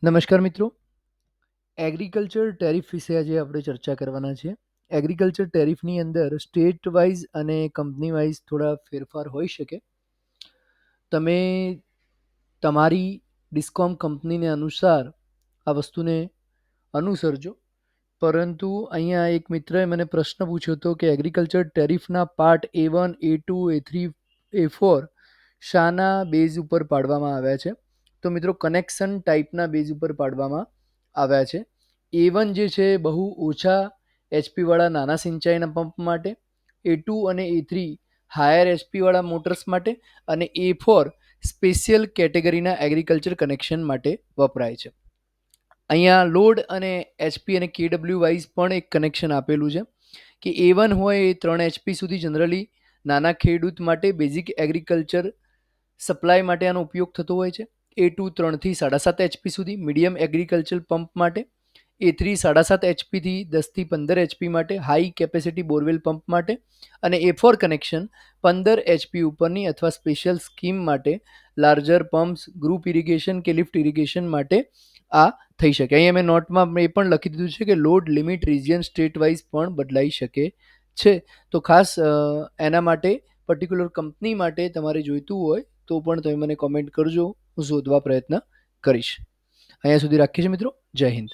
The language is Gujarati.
નમસ્કાર મિત્રો, એગ્રીકલ્ચર ટેરિફ વિશે આજે આપણે ચર્ચા કરવાના છે. એગ્રીકલ્ચર ટેરિફની અંદર સ્ટેટ વાઇઝ અને કંપની વાઇઝ થોડા ફેરફાર હોઈ શકે. તમે તમારી ડિસ્કોમ કંપનીને અનુસાર આ વસ્તુને અનુસરજો. પરંતુ અહીંયા એક મિત્રએ મને પ્રશ્ન પૂછ્યો હતો કે agriculture ટેરિફના part A1, A2, A3, A4 શાના બેઝ ઉપર પાડવામાં આવ્યા છે? તો મિત્રો કનેક્શન ટાઈપના બેઝ ઉપર પાડવામાં આવ્યા છે. A1 જે છે બહુ ઓછા HP વાળા નાના સિંચાઈના પંપ માટે, A2 અને A3 હાયર HP વાળા મોટર્સ માટે અને A4 સ્પેશિયલ કેટેગરીના એગ્રીકલ્ચર કનેક્શન માટે વપરાય છે. અહીંયા લોડ અને HP અને KW વાઇઝ પણ એક કનેક્શન આપેલું છે કે A1 હોય એ 3 HP સુધી જનરલી નાના ખેડૂત માટે બેઝિક એગ્રીકલ્ચર સપ્લાય માટે આનો ઉપયોગ થતો હોય છે. A2 3 થી 7.5 HP સુધી મીડિયમ એગ્રીકલ્ચર પંપ માટે, A3 7.5 HP થી 10 થી 15 HP માટે હાઈ કેપેસિટી બોરવેલ પંપ માટે અને A4 કનેક્શન 15 HP ઉપરની અથવા સ્પેશિયલ સ્કીમ માટે લાર્જર પમ્પ્સ, ગ્રુપ ઇરિગેશન કે લિફ્ટ ઇરિગેશન માટે આ થઈ શકે. અહીંયા મેં નોટમાં એ પણ લખી દીધું છે કે load limit region state wise પણ બદલાઈ શકે છે. તો ખાસ એના માટે પર્ટિક્યુલર કંપની માટે તમારે જોઈતું હોય તો પણ તમે મને કોમેન્ટ કરજો, હું શોધવા પ્રયત્ન કરીશ. અહીંયા સુધી રાખીએ છીએ મિત્રો. જય હિન્દ.